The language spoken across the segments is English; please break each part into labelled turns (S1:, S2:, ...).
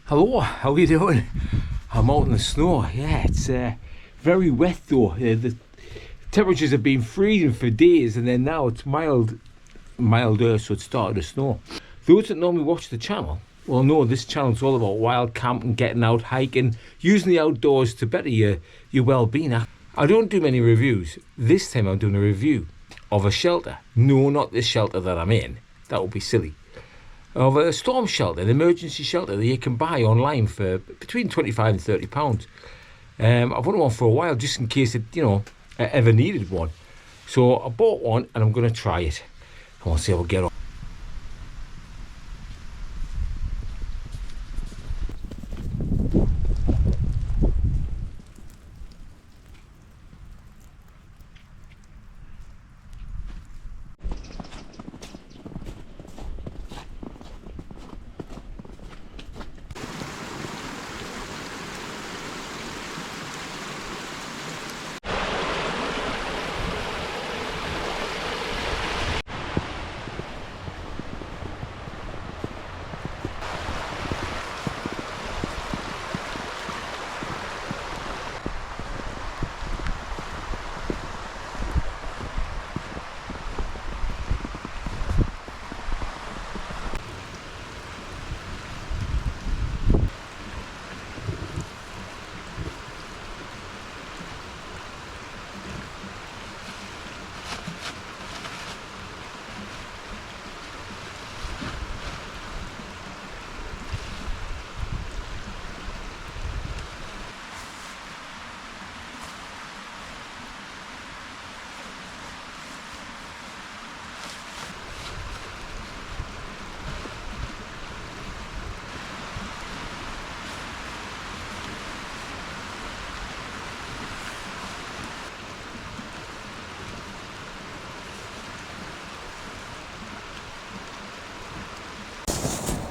S1: Hello, how are you doing? I'm out in the snow. Yeah, it's very wet though. The temperatures have been freezing for days, and then now it's milder, so it's started to snow. Those that normally watch the channel will know this channel's all about wild camping, getting out, hiking, using the outdoors to better your well-being. I don't do many reviews. This time I'm doing a review of a shelter. No, not this shelter that I'm in. That would be silly. Of a storm shelter, an emergency shelter that you can buy online for between £25 and £30. I've wanted one for a while just in case I ever needed one. So I bought one and I'm going to try it. I want to see how we get on.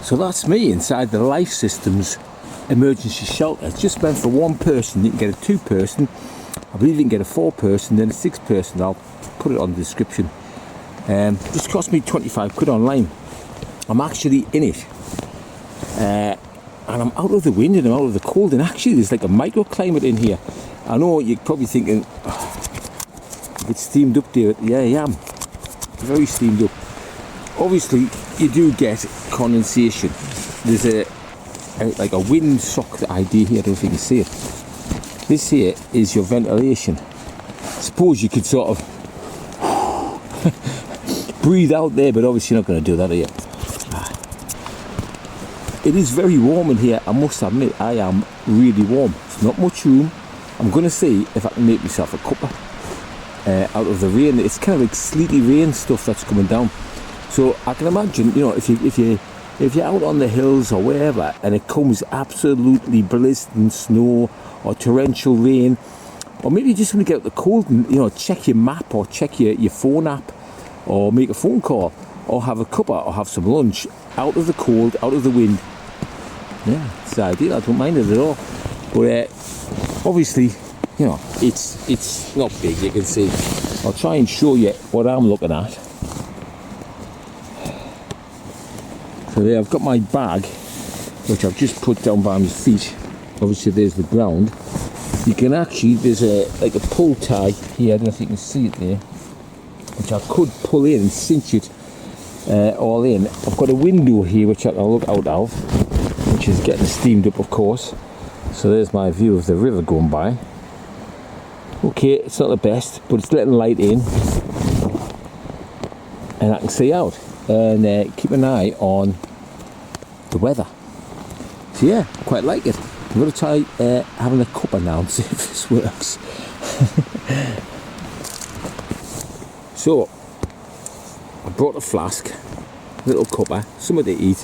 S1: So that's me inside the Lifesystems emergency shelter. It's just meant for one person. You can get a 2-person, I believe you can get a 4-person, then a 6-person. I'll put it on the description. Just cost me 25 quid online. I'm actually in it. And I'm out of the wind and I'm out of the cold, and actually there's like a microclimate in here. I know you're probably thinking, oh, it's steamed up there. Yeah, I am. Very steamed up. Obviously, you do get condensation. There's like a wind sock idea here. I don't know if you can see it. This here is your ventilation. Suppose you could sort of breathe out there, but obviously you're not going to do that here. It is very warm in here. I must admit, I am really warm. It's not much room. I'm going to see if I can make myself a cuppa out of the rain. It's kind of like sleety rain stuff that's coming down. So I can imagine, if you're out on the hills or wherever, and it comes absolutely blistering snow or torrential rain, or maybe you just want to get out the cold and check your map or check your phone app, or make a phone call, or have a cuppa or have some lunch out of the cold, out of the wind. Yeah, it's ideal. I don't mind it at all. But obviously, it's not big. You can see. I'll try and show you what I'm looking at. So there, I've got my bag, which I've just put down by my feet. Obviously there's the ground. You can actually, there's like a pull tie here, I don't know if you can see it there, which I could pull in and cinch it all in. I've got a window here which I can look out of, which is getting steamed up, of course. So there's my view of the river going by. Okay, it's not the best, but it's letting light in, and I can see out. And keep an eye on the weather. So yeah, quite like it. I'm going to try having a cuppa now and see if this works. So I brought a flask, little cuppa, something to eat.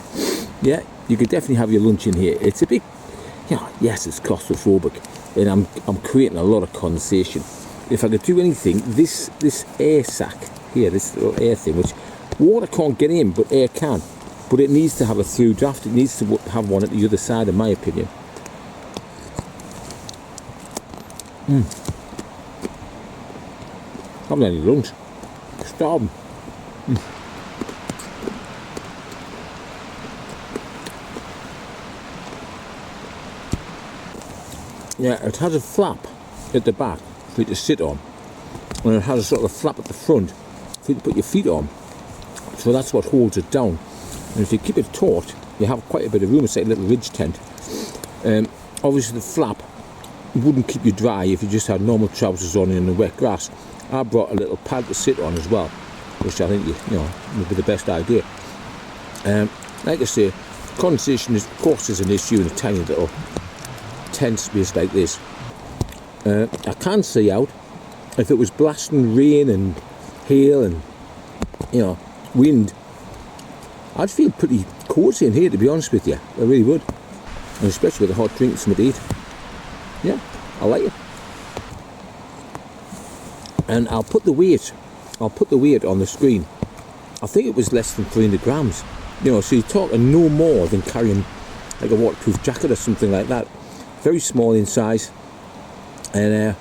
S1: Yeah, you could definitely have your lunch in here. It's a bit, yes, it's claustrophobic, and I'm creating a lot of condensation. If I could do anything, this air sac here, this little air thing, which water can't get in, but air can. But it needs to have a through draft. It needs to have one at the other side, in my opinion. I haven't had any lunch. Starving. Yeah, it has a flap at the back for you to sit on, and it has a sort of flap at the front for you to put your feet on. So that's what holds it down. And if you keep it taut, you have quite a bit of room. It's like a little ridge tent. Obviously the flap wouldn't keep you dry if you just had normal trousers on in the wet grass. I brought a little pad to sit on as well, which I think would be the best idea. Like I say, condensation is, of course, is an issue in a tiny little tent space like this. I can see out if it was blasting rain and hail and wind, I'd feel pretty cosy in here, to be honest with you. I really would, and especially with a hot drink and something to eat. Yeah, I like it. And I'll put the weight on the screen. I think it was less than 300 grams. So you're talking no more than carrying like a waterproof jacket or something like that. Very small in size and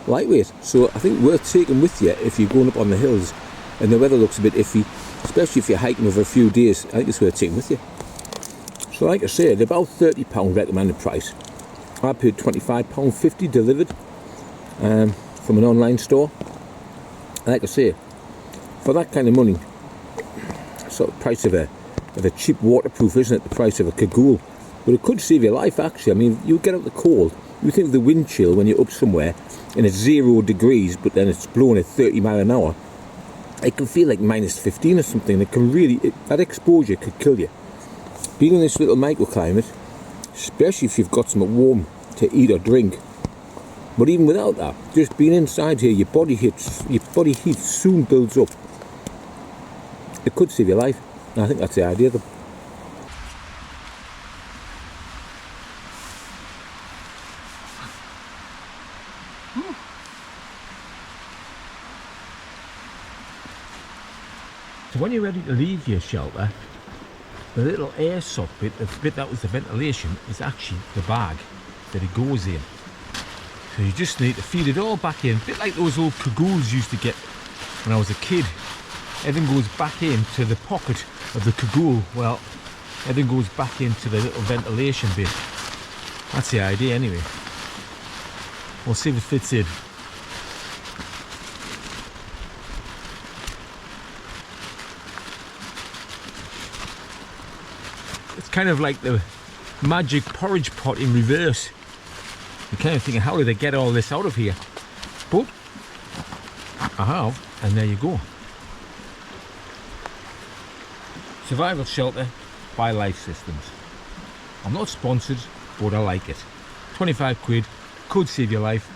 S1: lightweight. So I think worth taking with you if you're going up on the hills and the weather looks a bit iffy, especially if you're hiking over a few days. I think it's worth taking with you. So like I said, about £30 recommended price. I paid £25.50 delivered from an online store. Like I say, for that kind of money, sort of price of a cheap waterproof, isn't it? The price of a cagoule. But it could save your life, actually. I mean, you get out the cold, you think of the wind chill when you're up somewhere and it's 0 degrees, but then it's blowing at 30 miles an hour. It can feel like minus 15 or something. It can really, that exposure could kill you. Being in this little microclimate, especially if you've got something warm to eat or drink. But even without that, just being inside here, your body heat soon builds up. It could save your life. And I think that's the idea of them. So when you're ready to leave your shelter, the little air sock bit, the bit that was the ventilation, is actually the bag that it goes in. So you just need to feed it all back in, a bit like those old cagoules used to get when I was a kid. Everything goes back into the pocket of the cagoule. Well, everything goes back into the little ventilation bit. That's the idea anyway. We'll see if it fits in. It's kind of like the magic porridge pot in reverse. You're kind of thinking, how did they get all this out of here? But I have, and there you go. Survival shelter by Lifesystems. I'm not sponsored, but I like it. 25 quid, could save your life.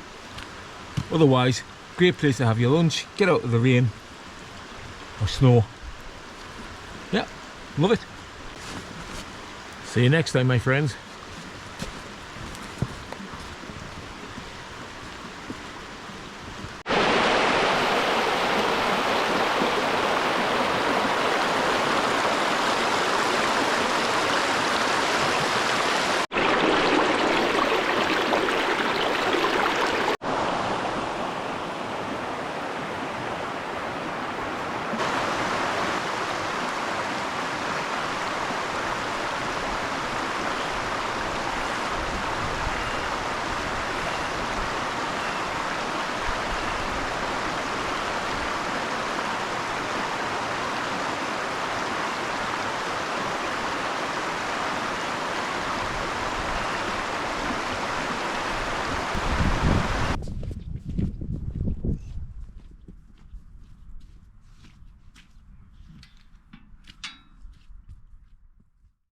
S1: Otherwise, great place to have your lunch, get out of the rain or snow. Yeah, love it. See you next time, my friends.